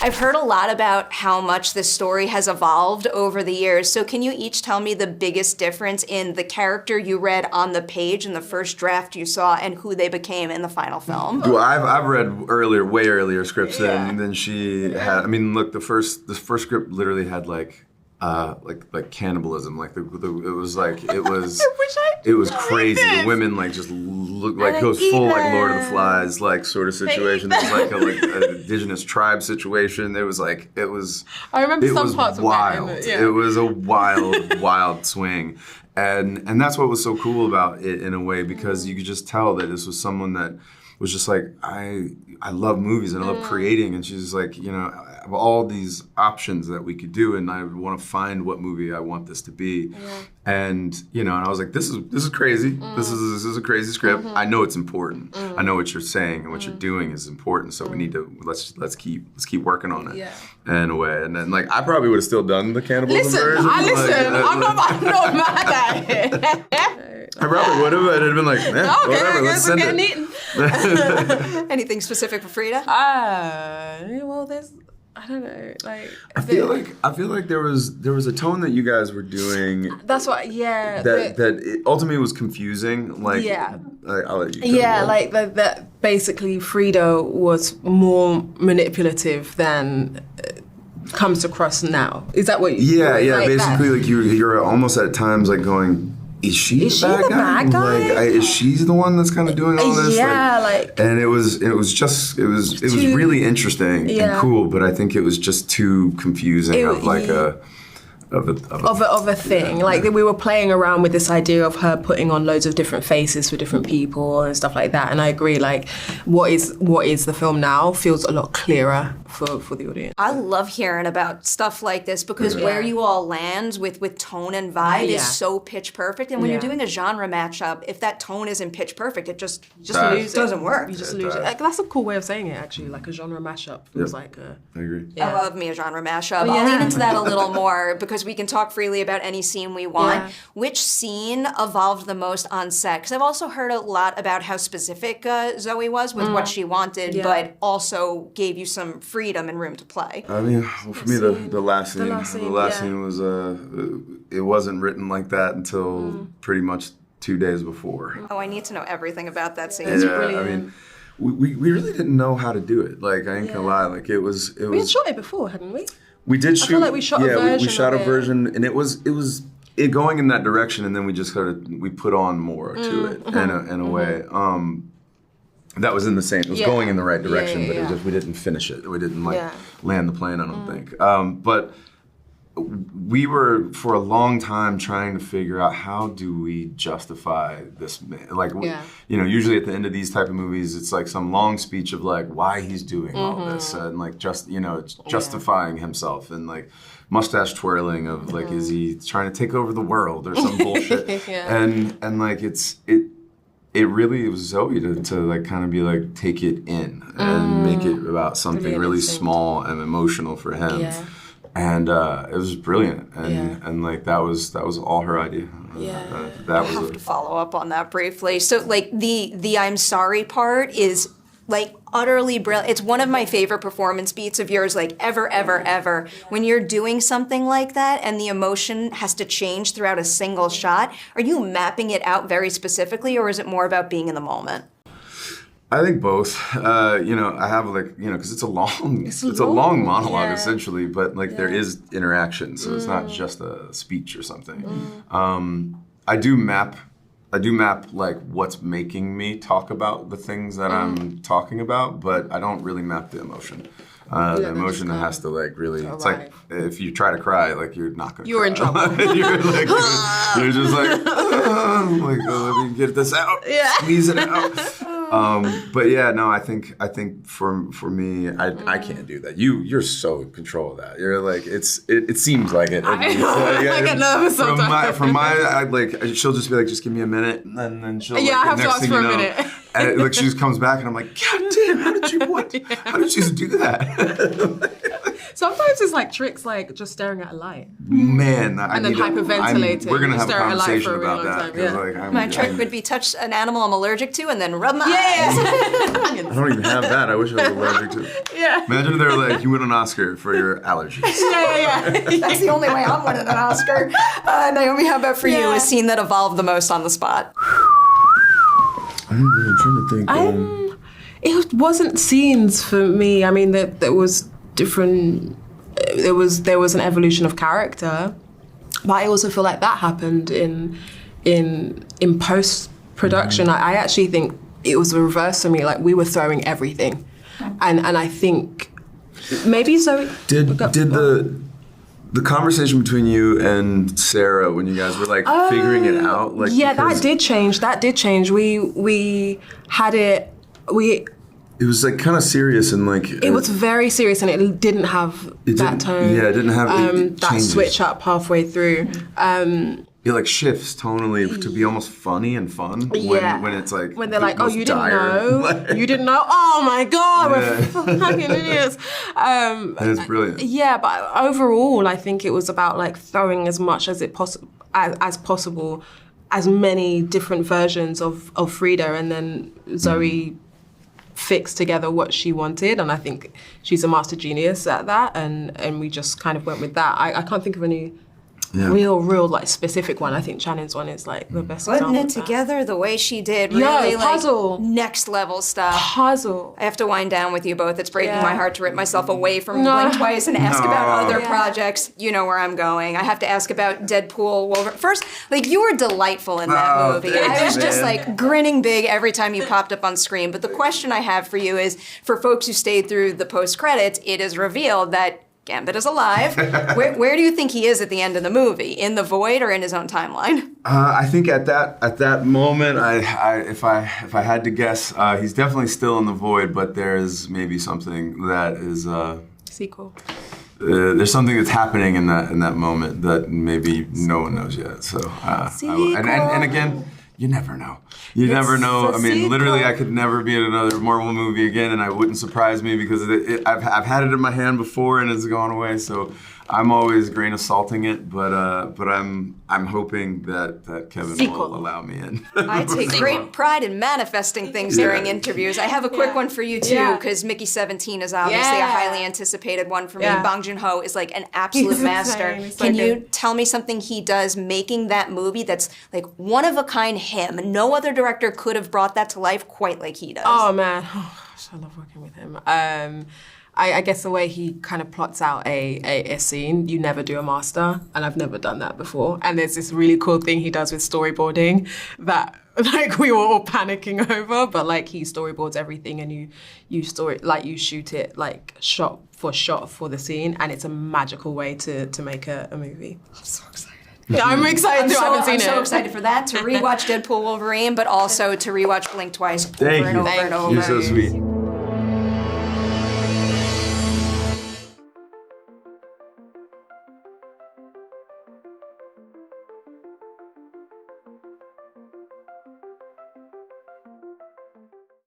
I've heard a lot about how much this story has evolved over the years. So can you each tell me the biggest difference in the character you read on the page in the first draft you saw and who they became in the final film? Well, I've read way earlier scripts than she had. I mean, look, the first script literally had like cannibalism. Like it was crazy. The women like just looked like it was full like Lord of the Flies like sort of situation. There was like an indigenous tribe situation. It was. I remember some parts wild. of that. It was a wild swing, and that's what was so cool about it in a way, because you could just tell that this was someone that was just like, I love movies and I love creating, and she's like, I have all these options that we could do, and I want to find what movie I want this to be. And and I was like, this is crazy. This is a crazy script. I know it's important. I know what you're saying and what you're doing is important. So we need to let's keep working on it in a way. And then like I probably would have still done the cannibalism version. I'm not mad at it. I probably would have. It'd have been like, whatever. Let's send it. Anything specific for Frida? Well, I don't know. Like I feel like there was a tone that you guys were doing. That's what. That it ultimately was confusing. Like I'll let you. Like that. Basically, Frida was more manipulative than comes across now. Is that what? Basically, like you're almost at times like going, Is she the bad guy? Like, is she the one that's kind of doing all this? And it was really interesting and cool, but I think it was just too confusing of a thing. Like we were playing around with this idea of her putting on loads of different faces for different people and stuff like that. And I agree, like what is the film now feels a lot clearer for the audience. I love hearing about stuff like this because where you all land with tone and vibe is so pitch perfect. And when you're doing a genre matchup, if that tone isn't pitch perfect, it just doesn't work. You just lose it. Like, that's a cool way of saying it, actually. Like a genre mashup feels like a... I agree. I love me a genre mashup. I'll lean into that a little more because we can talk freely about any scene we want. Which scene evolved the most on set? Because I've also heard a lot about how specific Zoe was with what she wanted, but also gave you some freedom and room to play. I mean, for me, the last scene was, it wasn't written like that until pretty much 2 days before. Oh, I need to know everything about that scene. It's brilliant. I mean, we really didn't know how to do it. Like, I ain't gonna lie. Like, it was. We had shot it before, hadn't we? We did shoot. I feel like we shot a version. We shot a version, and it was going in that direction, and then we just we put on more to it in a way. That was in the same. It was going in the right direction, but it was just we didn't finish it. We didn't land the plane. I don't think. But we were for a long time trying to figure out how do we justify this man. Like usually at the end of these type of movies, it's like some long speech of like why he's doing all this and like justifying himself and like mustache twirling of like is he trying to take over the world or some bullshit and like it really was Zoe to like kind of be like take it in and make it about something really small and emotional for him. Yeah. And it was brilliant, and like that was all her idea. I have to follow up on that briefly. So like the I'm sorry part is like utterly brilliant. It's one of my favorite performance beats of yours, like ever. When you're doing something like that and the emotion has to change throughout a single shot, are you mapping it out very specifically, or is it more about being in the moment? I think both. I have like because it's a long monologue essentially, but like there is interaction, so it's not just a speech or something. I do map like what's making me talk about the things that I'm talking about, but I don't really map the emotion. The emotion has to like really. It's like if you try to cry, like you're not gonna. You're in trouble. You're like you're just like let me get this out. Squeeze it out. But I think for me, I can't do that. You're so in control of that. You're like it seems like it. I get nervous sometimes. From my she'll just be like, just give me a minute, and then she'll I have to ask for a minute. And like she just comes back, and I'm like, God damn, how did you do that? Sometimes it's like tricks like just staring at a light. Man, And then hyperventilating. We're gonna You have a stare at a light conversation for a about really long that. time, 'Cause, yeah. like, My trick would be touch an animal I'm allergic to and then rub my eyes. I don't even have that. I wish I was allergic to it. Yeah. Imagine if they were like, you win an Oscar for your allergies. Yeah. That's the only way I'm winning an Oscar. Naomi, how about for you? Yeah. A scene that evolved the most on the spot? I'm trying to think. It wasn't scenes for me. I mean, there was different. There was an evolution of character, but I also feel like that happened in post production. I actually think it was the reverse for me. Like we were throwing everything, and I think maybe Zoe Did the conversation between you and Sarah when you guys were like figuring it out? Like yeah, because that did change. We had it. It was like kind of serious and like It was very serious, and it didn't have that tone. Yeah, it didn't have it that changes. switch up halfway through. It like shifts tonally to be almost funny and fun when it's like when they're like, oh, most you didn't dire. know, you didn't know. Oh my God, we're fucking idiots. And it's brilliant. Yeah, but overall, I think it was about like throwing as much as possible, as many different versions of Frida, and then Zoe fixed together what she wanted, and I think she's a master genius at that, and we just kind of went with that. I can't think of any real like specific one. I think Channing's one is like the best Putting example it of that. together the way she did, really puzzle. like next level stuff. Puzzle. I have to wind down with you both. It's breaking Yeah. my heart to rip myself away from Blink Twice and ask about other projects. You know where I'm going. I have to ask about Deadpool. Wolverine. First, like you were delightful in that movie. thanks, I was just man. like grinning big every time you popped up on screen. But the question I have for you is, for folks who stayed through the post credits, it is revealed that Gambit is alive. Where do you think he is at the end of the movie? In the void or in his own timeline? I think at that moment, if I had to guess, he's definitely still in the void. But there's maybe something that is Sequel. there's something that's happening in that moment that maybe no one knows yet. So and again, you never know. You never know. I mean, literally, I could never be in another Marvel movie again, and it wouldn't surprise me because I've had it in my hand before, and it's gone away. So I'm always grain of salting it, but I'm hoping that Kevin will allow me in. I take great pride in manifesting things during interviews. I have a quick one for you too, because Mickey 17 is obviously a highly anticipated one for me. Bong Joon-ho is like an absolute master. Can you tell me something he does making that movie that's like one of a kind him? No other director could have brought that to life quite like he does. Oh man, oh gosh, I love working with him. I guess the way he kind of plots out a scene, you never do a master, and I've never done that before. And there's this really cool thing he does with storyboarding that like we were all panicking over, but like he storyboards everything, and you shoot it like shot for the scene, and it's a magical way to make a movie. I'm so excited. Yeah, I'm excited too. I haven't seen it. I'm so excited for that, to rewatch Deadpool Wolverine, but also to rewatch Blink Twice over and over and over. You're so sweet.